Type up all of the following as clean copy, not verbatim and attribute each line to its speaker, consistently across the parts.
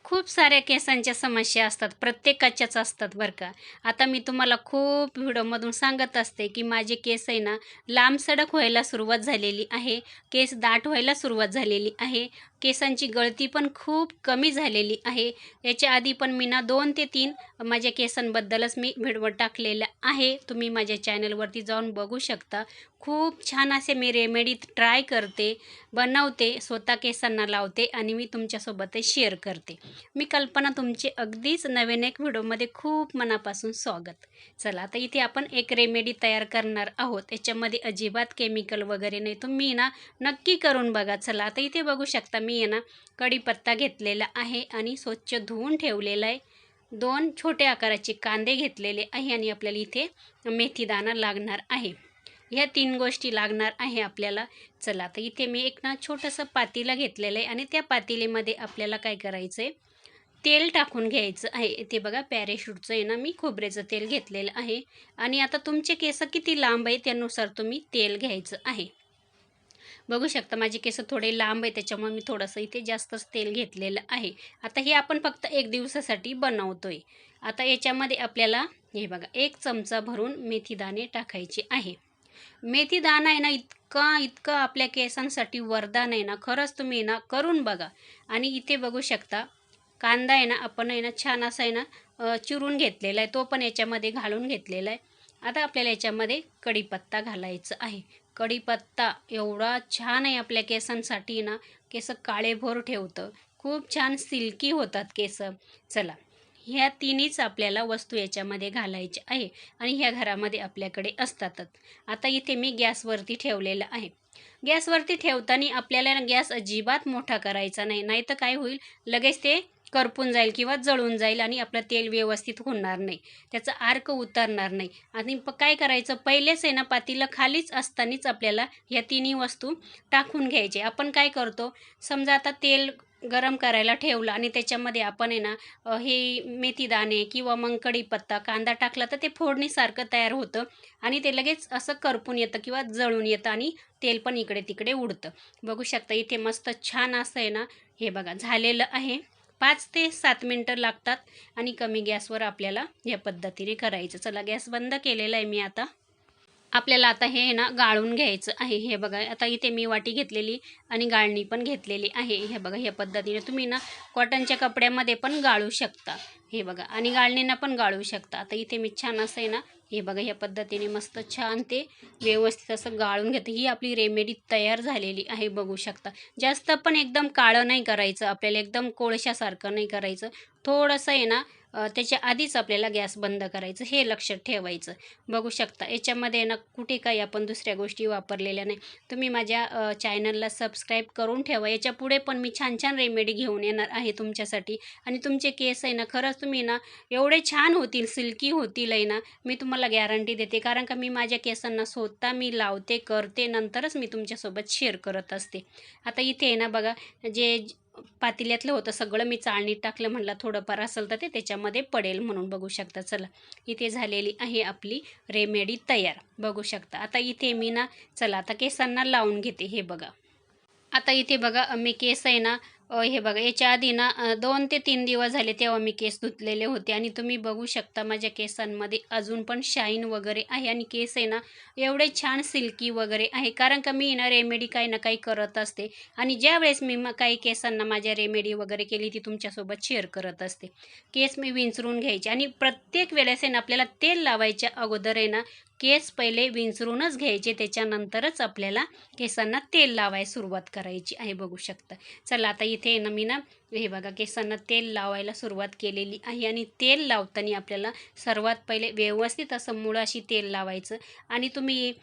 Speaker 1: खूप साऱ्या केसांच्या समस्या असतात, प्रत्येकाच्याच असतात बरं का. आता मी तुम्हाला खूप व्हिडिओमधून सांगत असते, की माझे केस आहे ना, लांबसडक व्हायला सुरुवात झालेली आहे. केस दाट व्हायला सुरुवात झालेली आहे. केसांची गळती पण खूप कमी झालेली आहे. याच्या आधी पण मी ना 2 ते 3 माझ्या केसांबद्दलच मी व्हिडिओ टाकलेला आहे. तुम्ही माझ्या चॅनलवरती जाऊन बघू शकता. खूप छान असे मी रेमेडी ट्राय करते, बनवते, स्वतः केसांना लावते आणि मी तुमच्यासोबत शेअर करते. मी कल्पना तुमचे अगदीच नवीन एक व्हिडिओमध्ये खूप मनापासून स्वागत. चला आता इथे आपण एक रेमेडी तयार करणार आहोत. याच्यामध्ये अजिबात केमिकल वगैरे नाही. तुम्ही ना नक्की करून बघा. चला आता इथे बघू शकता मी आहे ना कढीपत्ता घेतलेला आहे आणि स्वच्छ धुवून ठेवलेला आहे. 2 छोट्या आकाराचे कांदे घेतलेले आहे आणि आपल्याला इथे मेथीदाणा लागणार आहे. ह्या 3 गोष्टी लागणार आहे आपल्याला. चला आता इथे मी एक ना छोटंसं पातेलं घेतलेलं आहे आणि त्या पातेल्यामध्ये आपल्याला काय करायचं आहे, तेल टाकून घ्यायचं आहे. इथे बघा पॅराशूटचं आहे ना मी खोबऱ्याचं तेल घेतलेलं आहे आणि आता तुमचे केस किती लांब आहे त्यानुसार तुम्ही तेल घ्यायचं आहे. बघू शकता माझे केस थोडे लांब आहे त्याच्यामुळे मी थोडंसं इथे जास्तच तेल घेतलेलं आहे. आता हे आपण फक्त 1 दिवसासाठी बनवतोय. आता याच्यामध्ये आपल्याला हे बघा 1 चमचा भरून मेथीदाणे टाकायचे आहे. मेथीदाणा आहे ना इतका आपल्या केसांसाठी वरदान आहे ना, खरंच तुम्ही ना करून बघा. आणि इथे बघू शकता कांदा आहे ना आपण आहे ना छान असा आहे ना चिरून घेतलेला आहे, तो पण याच्यामध्ये घालून घेतलेला आहे. आता आपल्याला याच्यामध्ये कढीपत्ता घालायचं आहे. कढीपत्ता एवढा छान आहे आपल्या केसांसाठी ना, केस काळेभोर ठेवतं, खूप छान सिल्की होतात केस. चला ह्या तिन्हीच आपल्याला वस्तू याच्यामध्ये घालायच्या आहे आणि ह्या घरामध्ये आपल्याकडे असतातच. आता इथे मी गॅसवरती ठेवलेलं आहे. गॅसवरती ठेवताना आपल्याला ना गॅस अजिबात मोठा करायचा नाही, नाहीतर काय होईल, लगेच ते करपून जाईल किंवा जळून जाईल आणि आपलं तेल व्यवस्थित होणार नाही, त्याचा अर्क उतरणार नाही. आणि काय करायचं, पहिलेच आहे ना पातेलं खालीच असतानाच आपल्याला ह्या तिन्ही वस्तू टाकून घ्यायचे. आपण काय करतो, समजा आता तेल गरम करायला ठेवलं आणि त्याच्यामध्ये आपण आहे ना हे मेथीदाणे किंवा मग कढीपत्ता, कांदा टाकला तर ते फोडणीसारखं तयार होतं आणि ते लगेच असं करपून येतं किंवा जळून येतं आणि तेल पण इकडे तिकडे उडतं. बघू शकता इथे मस्त छान असं आहे ना, हे बघा झालेलं आहे. 5 ते 7 मिनटं लागतात आणि कमी गॅसवर आपल्याला या पद्धतीने करायचं. चला गॅस बंद केलेला आहे मी आता. आपल्याला आता हे ना गाळून घ्यायचं आहे. हे बघा आता इथे मी वाटी घेतलेली आणि गाळणी पण घेतलेली आहे. हे बघा ह्या पद्धतीने तुम्ही ना कॉटनच्या कपड्यामध्ये पण गाळू शकता. हे बघा आणि गाळणीनं पण गाळू शकता. आता इथे मी छान असं आहे ना, हे बघा ह्या पद्धतीने मस्त छान ते व्यवस्थित असं गाळून घेते. ही आपली रेमेडी तयार झालेली आहे बघू शकता. जास्त पण एकदम काळं नाही करायचं आपल्याला, एकदम कोळशासारखं नाही करायचं. थोडंसं आहे ना त्याच्या आधीच आपल्याला गॅस बंद करायचं, हे लक्षात ठेवायचं. बघू शकता याच्यामध्ये ना कुठे काही आपण दुसऱ्या गोष्टी वापरलेल्या नाही. तुम्ही माझ्या चॅनलला सबस्क्राईब करून ठेवा. याच्यापुढे पण मी छान छान रेमेडी घेऊन येणार आहे तुमच्यासाठी आणि तुमचे केस आहे ना खरंच तुम्ही ना एवढे छान होतील, सिल्की होतील आहे ना, मी तुम्हाला गॅरंटी देते. कारण का मी माझ्या केसांना स्वतः मी लावते, करते, नंतरच मी तुमच्यासोबत शेअर करत असते. आता इथे आहे ना बघा, जे पातेल्यातलं होतं सगळं मी चाळणीत टाकलं, म्हटलं थोडंफार असेल तर ते त्याच्यामध्ये पडेल म्हणून. बघू शकता चला इथे झालेली आहे आपली रेमेडी तयार बघू शकता. आता इथे मी ना चला आता केसांना लावून घेते. हे बघा आता इथे बघा मी केस आहे ना हे बघा याच्या आधी ना 2 ते 3 दिवस झाले तेव्हा मी केस धुतलेले होते आणि तुम्ही बघू शकता माझ्या केसांमध्ये अजून पण शाईन वगैरे आहे आणि केस आहे ना एवढे छान सिल्की वगैरे आहे. कारण का मी ना रेमेडी काही ना काही करत असते आणि ज्यावेळेस मी काही केसांना माझ्या रेमेडी वगैरे केली ती तुमच्यासोबत शेअर करत असते. केस मी विंचरून घ्यायचे आणि प्रत्येक वेळेस आहे ना आपल्याला तेल लावायच्या अगोदर आहे ना केस पहिले विंचरूनच घ्यायचे, त्याच्यानंतरच आपल्याला केसांना तेल लावायला सुरुवात करायची आहे बघू शकता. चला आता इथे ना मी ना हे बघा केसांना तेल लावायला सुरुवात केलेली आहे आणि तेल लावताना आपल्याला सर्वात पहिले व्यवस्थित असं मुळाशी तेल लावायचं आणि तुम्ही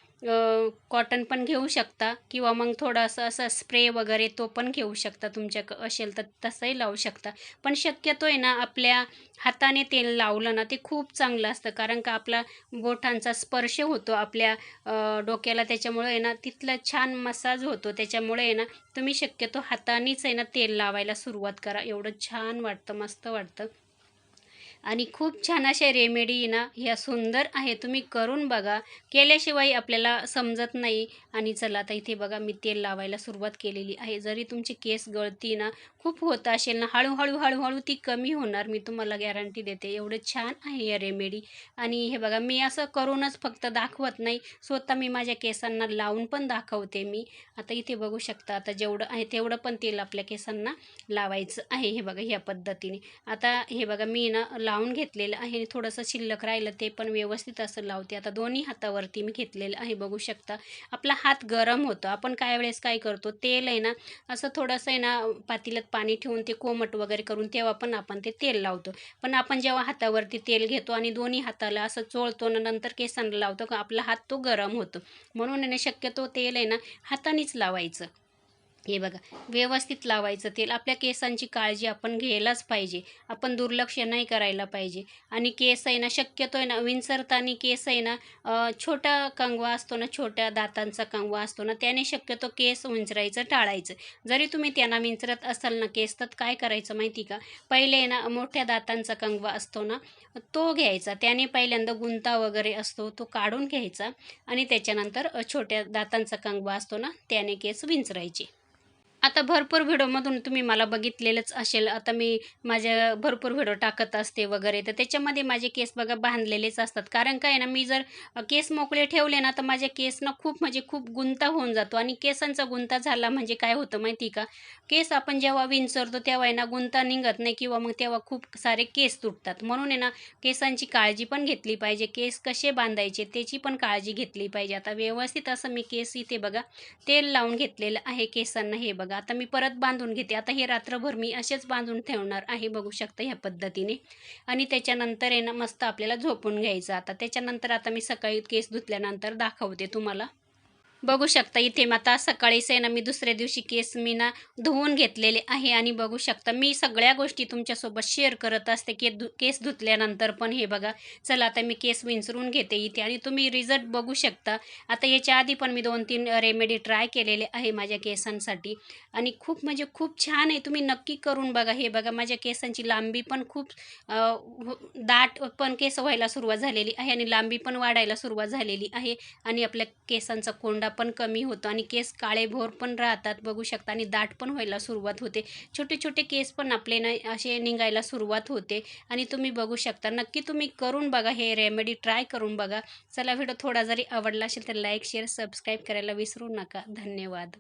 Speaker 1: कॉटन पण घेऊ शकता किंवा मग थोडंसं असं स्प्रे वगैरे तो पण घेऊ शकता, तुमच्या असेल तर तसंही लावू शकता. पण शक्यतो आहे ना आपल्या हाताने तेल लावलं ना ते खूप चांगलं असतं. कारण का आपला बोटांचा स्पर्श होतो आपल्या डोक्याला, त्याच्यामुळे आहे ना तिथला छान मसाज होतो. त्याच्यामुळे आहे ना तुम्ही शक्यतो हातानेच आहे ना तेल लावायला सुरुवात करा, एवढं छान वाटतं, मस्त वाटतं. आणि खूप छान अशा रेमेडी ना ह्या सुंदर आहे. तुम्ही करून बघा. केल्याशिवाय आपल्याला समजत नाही. आणि चला आता इथे बघा मी तेल लावायला सुरुवात केलेली आहे. जरी तुमची केस गळती ना खूप होत असेल ना, हळू ती कमी होणार. मी तुम्हाला गॅरंटी देते. एवढं छान आहे या रेमेडी. आणि हे बघा मी असं करूनच फक्त दाखवत नाही. स्वतः मी माझ्या केसांना लावून पण दाखवते मी. आता इथे बघू शकता आता जेवढं आहे तेवढं पण तेल आपल्या केसांना लावायचं आहे. हे बघा ह्या पद्धतीने. आता हे बघा मी ना लावून घेतलेलं आहे. थोडंसं शिल्लक राहिलं ते पण व्यवस्थित असं लावते. आता दोन्ही हातावरती मी घेतलेलं आहे. बघू शकता आपला हात गरम होतो. आपण काय वेळेस काय करतो, तेल आहे ना असं थोडंसं आहे ना पातेल्यात पाणी ठेवून ते कोमट वगैरे करून तेव्हा पण आपण ते तेल लावतो. पण आपण जेव्हा हातावरती तेल घेतो आणि दोन्ही हाताला असं चोळतो ना नंतर केसांना लावतो का आपला हात तो गरम होतो. म्हणून आहे ना शक्यतो तेल आहे ना हातानेच लावायचं. हे बघा व्यवस्थित लावायचं तेल. आपल्या केसांची काळजी आपण घ्यायलाच पाहिजे. आपण दुर्लक्ष नाही करायला पाहिजे. आणि केस आहे ना शक्यतो आहे ना विंचरताना केस आहे ना छोटा कंगवा असतो ना, छोट्या दातांचा कंगवा असतो ना, त्याने शक्यतो केस विंचरायचं टाळायचं. जरी तुम्ही त्यांना विंचरत असाल ना केस, तर काय करायचं माहिती का, पहिले आहे ना मोठ्या दातांचा कंगवा असतो ना तो घ्यायचा. त्याने पहिल्यांदा गुंता वगैरे असतो तो काढून घ्यायचा आणि त्याच्यानंतर छोट्या दातांचा कंगवा असतो ना त्याने केस विंचरायचे. आता भरपूर व्हिडिओमधून तुम्ही मला बघितलेलंच असेल. आता मी माझ्या भरपूर व्हिडिओ टाकत असते वगैरे, तर त्याच्यामध्ये माझे केस बघा बांधलेलेच असतात. कारण काय आहे ना, मी जर केस मोकळे ठेवले ना, तर माझे केस ना खूप म्हणजे खूप गुंता होऊन जातो आणि केसांचा गुंता झाला म्हणजे काय होतं माहिती का? केस आपण जेव्हा विंचरतो तेव्हा आहे ना, गुंता निघत नाही किंवा मग तेव्हा खूप सारे केस तुटतात. म्हणून आहे ना, केसांची काळजी पण घेतली पाहिजे. केस कसे बांधायचे त्याची पण काळजी घेतली पाहिजे. आता व्यवस्थित असं मी केस इथे बघा तेल लावून घेतलेलं आहे केसांना. हे बघा आता मी परत बांधून घेते. आता हे रात्रभर मी असेच बांधून ठेवणार आहे. बघू शकता ह्या पद्धतीने. आणि त्याच्यानंतर आहे ना मस्त आपल्याला झोपून घ्यायचं. आता त्याच्यानंतर आता मी सकाळी केस धुतल्यानंतर दाखवते तुम्हाला. बघू शकता इथे मग आता सकाळीच आहे ना मी दुसऱ्या दिवशी केस मी ना धुवून घेतलेले आहे. आणि बघू शकता मी सगळ्या गोष्टी तुमच्यासोबत शेअर करत असते. केस धुतल्यानंतर पण. हे बघा चला आता मी केस विंचरून घेते इथे आणि तुम्ही रिझल्ट बघू शकता. आता याच्या आधी पण मी 2-3 रेमेडी ट्राय केलेले आहे माझ्या केसांसाठी आणि खूप म्हणजे खूप छान आहे. तुम्ही नक्की करून बघा. हे बघा माझ्या केसांची लांबी पण खूप दाट पण केस व्हायला सुरुवात झालेली आहे आणि लांबी पण वाढायला सुरुवात झालेली आहे. आणि आपल्या केसांचा कोंडा पण कमी होतो आणि केस काळेभोर पण राहतात. बघू शकता आणि दाट पण व्हायला सुरुवात होते. छोटे छोटे केस पण आपले ना असे निघायला सुरुवात होते. आणि तुम्ही बघू शकता. नक्की तुम्ही करून बघा. हे रेमेडी ट्राय करून बघा. चला व्हिडिओ थोडा जरी आवडला असेल तर लाईक शेअर सबस्क्राईब करायला विसरू नका. धन्यवाद.